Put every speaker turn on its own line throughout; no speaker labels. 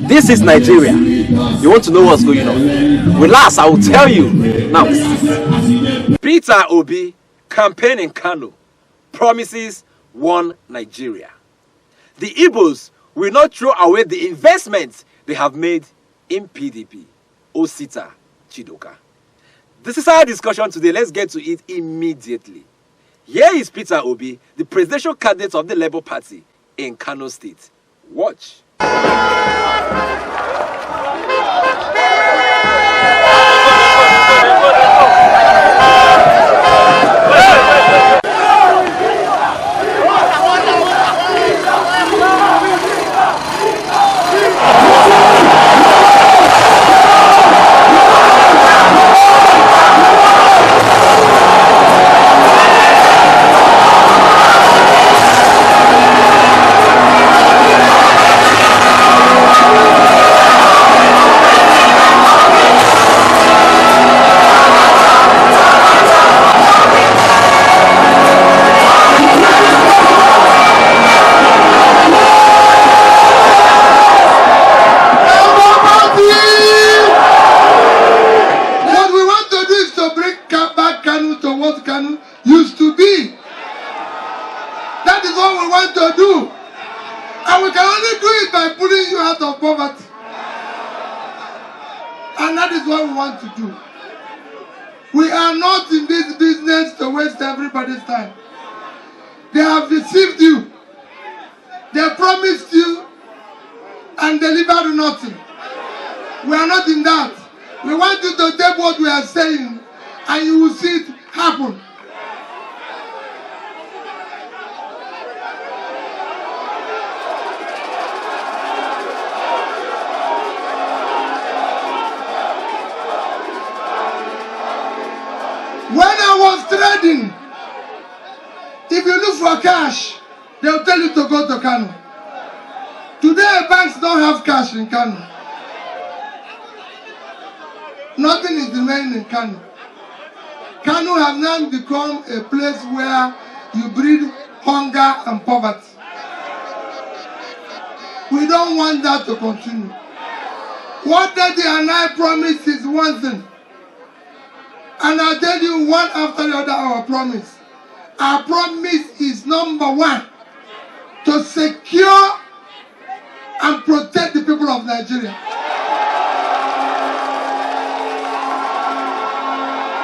This is Nigeria. You want to know what's going on? Relax, I will tell you. Now, Peter Obi campaign in Kano promises one Nigeria. The Igbos will not throw away the investments they have made in PDP. Osita Chidoka. This is our discussion today. Let's get to it immediately. Here is Peter Obi, the presidential candidate of the Labour Party in Kano State. Watch.
And that is what we want to do. We are not in this business to waste everybody's time. They have deceived you. They promised you and delivered nothing. We are not in that. We want you to take what we are saying and you will see it happen. When I was trading, if you look for cash, they'll tell you to go to Kano. Today, banks don't have cash in Kano. Nothing is remaining in Kano. Kano has now become a place where you breed hunger and poverty. We don't want that to continue. What Daddy and I promise is one thing. And I'll tell you one after the other our promise. Our promise is number one, to secure and protect the people of Nigeria.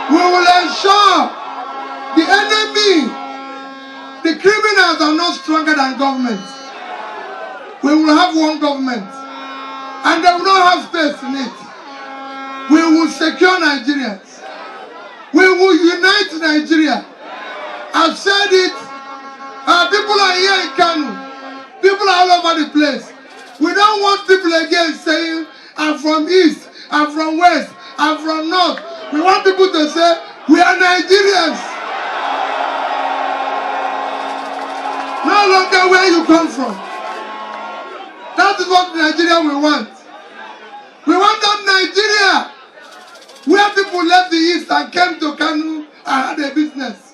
We will ensure the enemy, the criminals are not stronger than government. We will have one government and they will not have space in it. We will secure Nigerians. We will unite Nigeria. I've said it. People are here in Kano. People are all over the place. We don't want people again saying, I'm from East, I'm from West, I'm from North. We want people to say, we are Nigerians. No longer where you come from. That is what Nigeria we want. We want that Nigeria where people left the East and came to Kano and had a business.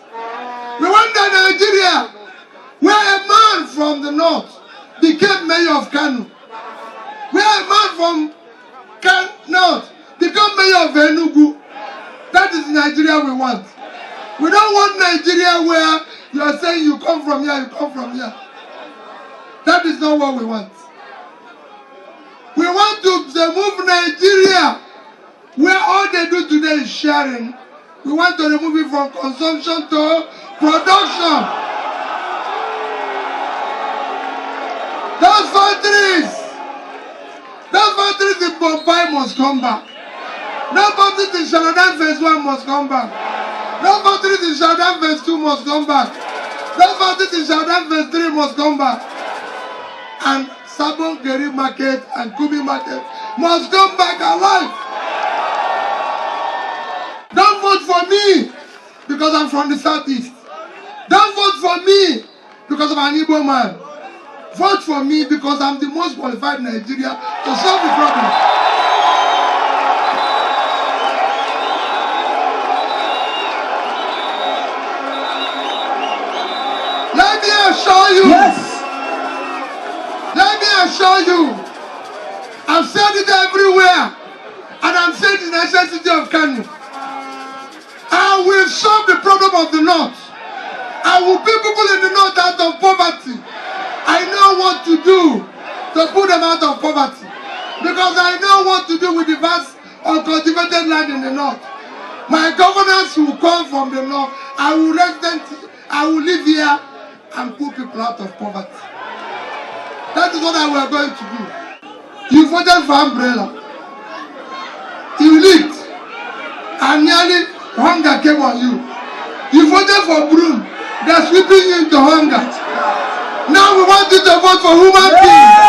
We want that Nigeria where a man from the North became mayor of Kano. Where a man from North became mayor of Enugu. That is Nigeria we want. We don't want Nigeria where you are saying you come from here, you come from here. That is not what we want. We want to move Nigeria where all they do today is sharing. We want to remove it from consumption to production. Those factories in Bombay must come back. No factories in Shanadan Phase 1 must come back. No factories in Shanadan Phase 2 must come back. No factories in Shanadan Phase 3 must come back. And Sabon Geri Market and Kubi Market must come back alive. Don't vote for me because I'm from the Southeast. Don't vote for me because I'm an Igbo man. Vote for me because I'm the most qualified in Nigeria to solve the problem. Let me assure you. Yes. Let me assure you. I'm I've said it everywhere, and I'm saying it in the city of Kano. I will solve the problem of the North. I will put people in the North out of poverty. I know what to do to put them out of poverty, because I know what to do with the vast uncultivated land in the North. My governors will come from the North. I will live here and put people out of poverty. That is what we are going to do. You voted for umbrella. You leaked, and nearly hunger came on you. You voted for broom. They're sweeping you into hunger. Now we want you to vote for human beings.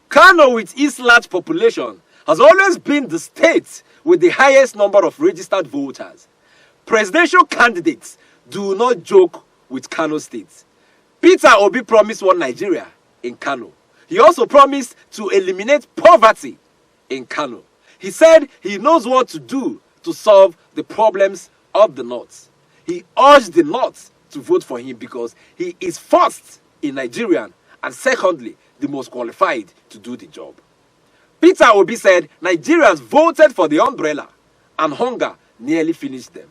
Kano, with its large population, has always been the state with the highest number of registered voters. Presidential candidates do not joke with Kano State. Peter Obi promised one Nigeria in Kano. He also promised to eliminate poverty in Kano. He said he knows what to do to solve the problems of the North. He urged the North to vote for him because he is first in Nigerian and secondly the most qualified to do the job. Peter Obi said Nigerians voted for the umbrella and hunger nearly finished them.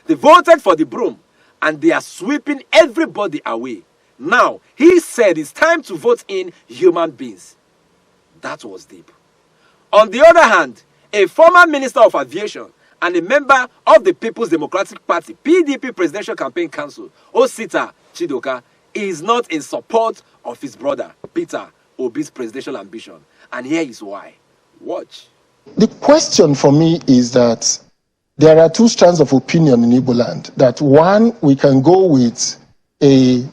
They voted for the broom and they are sweeping everybody away. Now, he said it's time to vote in human beings. That was deep. On the other hand, a former Minister of Aviation and a member of the People's Democratic Party (PDP) Presidential Campaign Council, Osita Chidoka, is not in support of his brother Peter Obi's presidential ambition. And here is why. Watch.
The question for me is that there are two strands of opinion in Igbo land. That one, we can go with a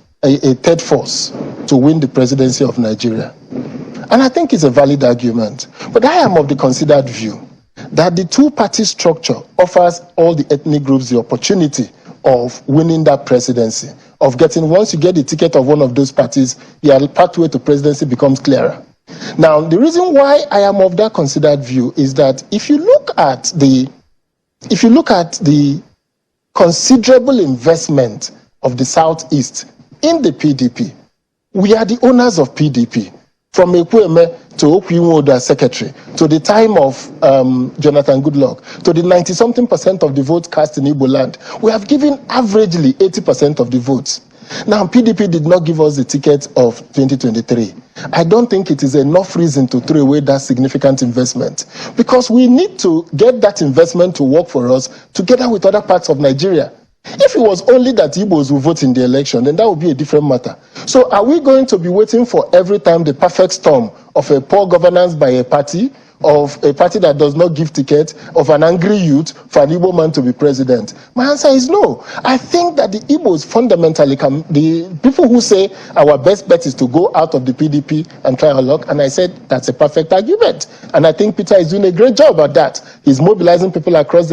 third force to win the presidency of Nigeria. And I think it's a valid argument. But I am of the considered view that the two-party structure offers all the ethnic groups the opportunity of winning that presidency, of getting, once you get the ticket of one of those parties, your pathway to presidency becomes clearer. Now, the reason why I am of that considered view is that if you look at the considerable investment of the Southeast in the PDP, we are the owners of PDP. From Ekweme to Okwiwoda secretary, to the time of Jonathan Goodluck, to the 90-something% of the votes cast in Igbo land, we have given averagely 80% of the votes. Now, PDP did not give us the ticket of 2023. I don't think it is enough reason to throw away that significant investment, because we need to get that investment to work for us together with other parts of Nigeria. If it was only that Igbos will vote in the election, then that would be a different matter. So are we going to be waiting for every time the perfect storm of a poor governance by a party, of a party that does not give ticket, of an angry youth for an Igbo man to be president? My answer is no. I think that the Igbos fundamentally the people who say our best bet is to go out of the PDP and try our luck, and I said that's a perfect argument. And I think Peter is doing a great job at that. He's mobilizing people across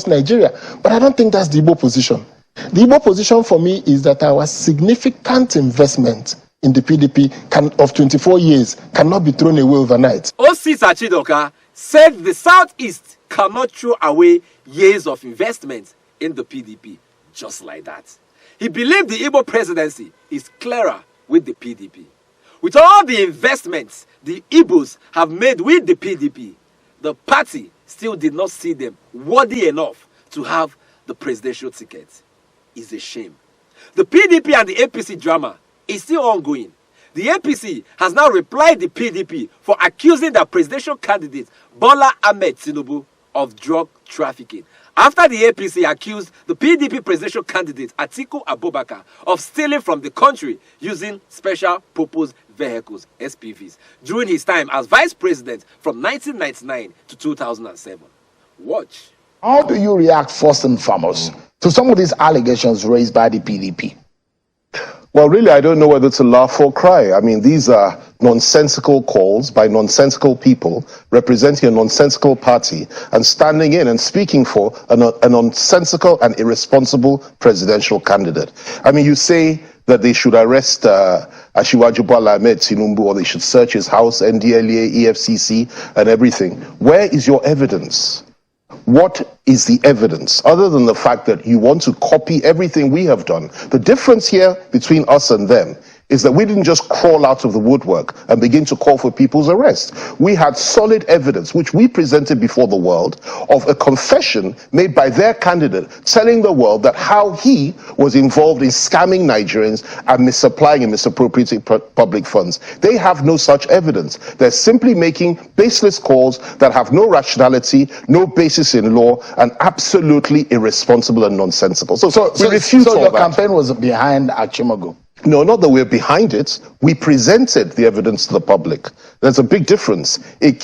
Nigeria. But I don't think that's the Igbo position. The Igbo position for me is that our significant investment in the PDP of 24 years cannot be thrown away overnight.
Osita Chidoka said the Southeast cannot throw away years of investment in the PDP just like that. He believed the Igbo presidency is clearer with the PDP. With all the investments the Igbos have made with the PDP, the party still did not see them worthy enough to have the presidential ticket. It's a shame. The PDP and the APC drama is still ongoing. The APC has now replied the PDP for accusing their presidential candidate Bola Ahmed Tinubu of drug trafficking, after the APC accused the PDP presidential candidate Atiku Abubakar of stealing from the country using special purpose vehicles, SPVs, during his time as vice president from 1999 to 2007. Watch.
How do you react first and foremost to some of these allegations raised by the PDP?
Well, really, I don't know whether to laugh or cry. I mean, these are nonsensical calls by nonsensical people representing a nonsensical party and standing in and speaking for a nonsensical and irresponsible presidential candidate. I mean, you say that they should arrest Asiwaju Bola Ahmed Tinubu, or they should search his house, NDLEA, EFCC, and everything. Where is your evidence? What is the evidence other than the fact that you want to copy everything we have done? The difference here between us and them is that we didn't just crawl out of the woodwork and begin to call for people's arrest. We had solid evidence, which we presented before the world, of a confession made by their candidate telling the world that how he was involved in scamming Nigerians and misapplying and misappropriating public funds. They have no such evidence. They're simply making baseless calls that have no rationality, no basis in law, and absolutely irresponsible and nonsensical. So we refuse all
your
that.
Campaign was behind Achimogho?
No, not that we're behind it. We presented the evidence to the public. There's a big difference.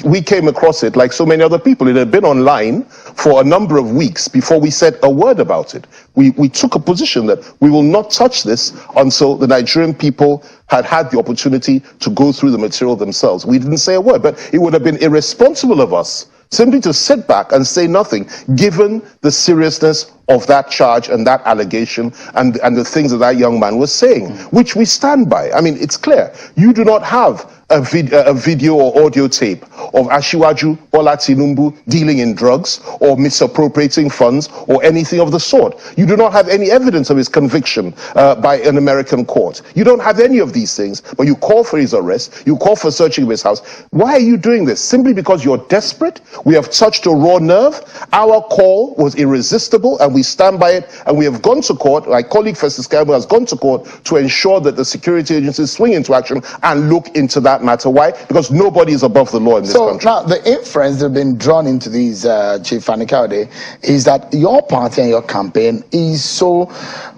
We came across it like so many other people. It had been online for a number of weeks before we said a word about it. We took a position that we will not touch this until the Nigerian people had had the opportunity to go through the material themselves. We didn't say a word, but it would have been irresponsible of us simply to sit back and say nothing, given the seriousness of that charge and that allegation and the things that young man was saying, which we stand by. I mean, it's clear. You do not have a video or audio tape of Asiwaju Bola Tinubu dealing in drugs or misappropriating funds or anything of the sort. You do not have any evidence of his conviction by an American court. You don't have any of these things, but you call for his arrest, you call for searching of his house. Why are you doing this? Simply because you're desperate? We have touched a raw nerve. Our call was irresistible, and we stand by it, and we have gone to court. My colleague Festus Kaimu has gone to court to ensure that the security agencies swing into action and look into that matter. Why? Because nobody is above the law in this country.
So now the inference that have been drawn into these, Chief Fanikaude, is that your party and your campaign is so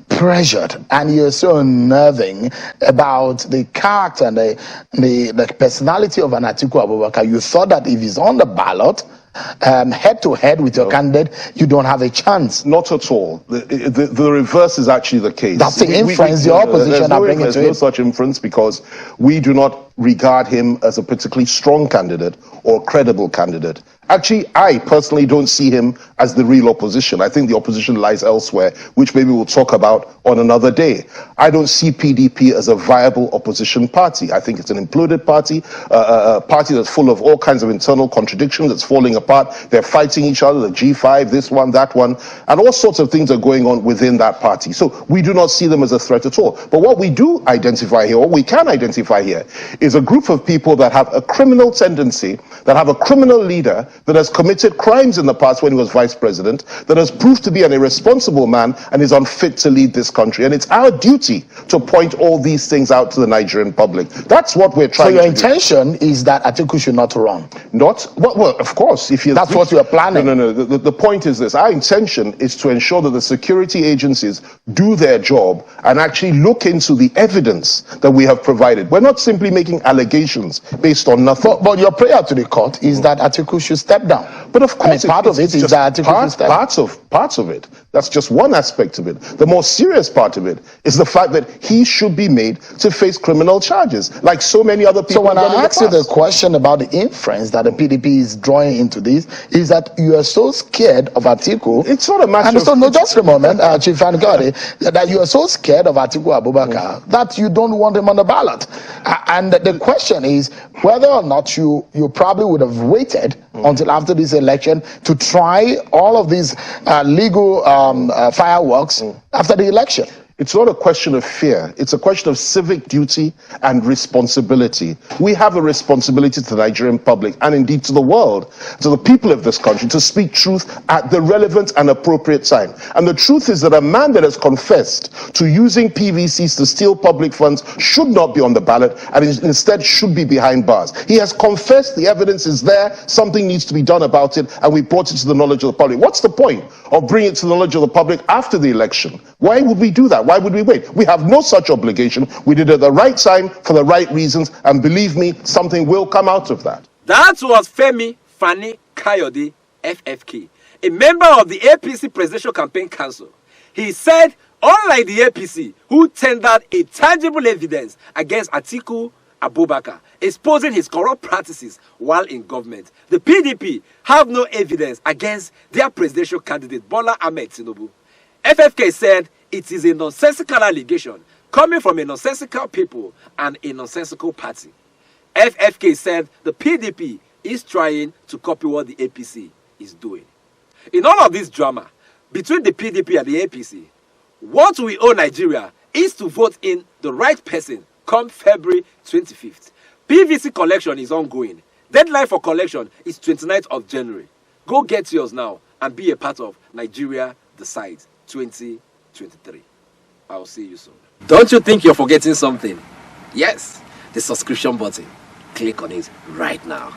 pressured and you're so unnerving about the character and the personality of an Atiku Abubakar. You thought that if he's on the ballot, head to head with your candidate, you don't have a chance.
Not at all. The reverse is actually the case.
That's the inference the opposition are bringing to it.
There's no such inference because we do not regard him as a particularly strong candidate or credible candidate. Actually, I personally don't see him as the real opposition. I think the opposition lies elsewhere, which maybe we'll talk about on another day. I don't see PDP as a viable opposition party. I think it's an imploded party, a party that's full of all kinds of internal contradictions, that's falling apart. They're fighting each other, the G5, this one, that one, and all sorts of things are going on within that party. So we do not see them as a threat at all. But what we do identify here, or we can identify here, is a group of people that have a criminal tendency, that have a criminal leader that has committed crimes in the past when he was vice president, that has proved to be an irresponsible man and is unfit to lead this country. And it's our duty to point all these things out to the Nigerian public. That's what we're trying to do.
So your intention is that Atiku should not run?
Not? Well, of course.
That's what you're planning.
No. The point is this. Our intention is to ensure that the security agencies do their job and actually look into the evidence that we have provided. We're not simply making allegations based on nothing.
But your prayer to the court is that Atiku should step down.
But of course,
part of it is that Atiku should step down.
Parts of it. That's just one aspect of it. The more serious part of it is the fact that he should be made to face criminal charges, like so many other people.
So when I ask you the question about the inference that the PDP is drawing into this, is that you are so scared of Atiku.
It's not a matter
of... No, just a moment, Chief Fanikaude, that you are so scared of Atiku Abubakar that you don't want him on the ballot. And the question is whether or not you probably would have waited until after this election to try all of these legal fireworks after the election.
It's not a question of fear. It's a question of civic duty and responsibility. We have a responsibility to the Nigerian public and indeed to the world, to the people of this country, to speak truth at the relevant and appropriate time. And the truth is that a man that has confessed to using PVCs to steal public funds should not be on the ballot and instead should be behind bars. He has confessed, the evidence is there, something needs to be done about it, and we brought it to the knowledge of the public. What's the point of bringing it to the knowledge of the public after the election? Why would we do that? Why would we wait? We have no such obligation. We did it at the right time for the right reasons, and believe me, something will come out of that.
That was Femi Fani-Kayode, FFK, a member of the APC Presidential Campaign Council. He said, unlike the APC, who tendered a tangible evidence against Atiku Abubakar, exposing his corrupt practices while in government, the PDP have no evidence against their presidential candidate Bola Ahmed Tinubu. FFK said it is a nonsensical allegation coming from a nonsensical people and a nonsensical party. FFK said the PDP is trying to copy what the APC is doing. In all of this drama between the PDP and the APC, what we owe Nigeria is to vote in the right person come February 25th. PVC collection is ongoing. Deadline for collection is 29th of January. Go get yours now and be a part of Nigeria Decides 2023. I'll see you soon. Don't you think you're forgetting something? Yes, the subscription button. Click on it right now.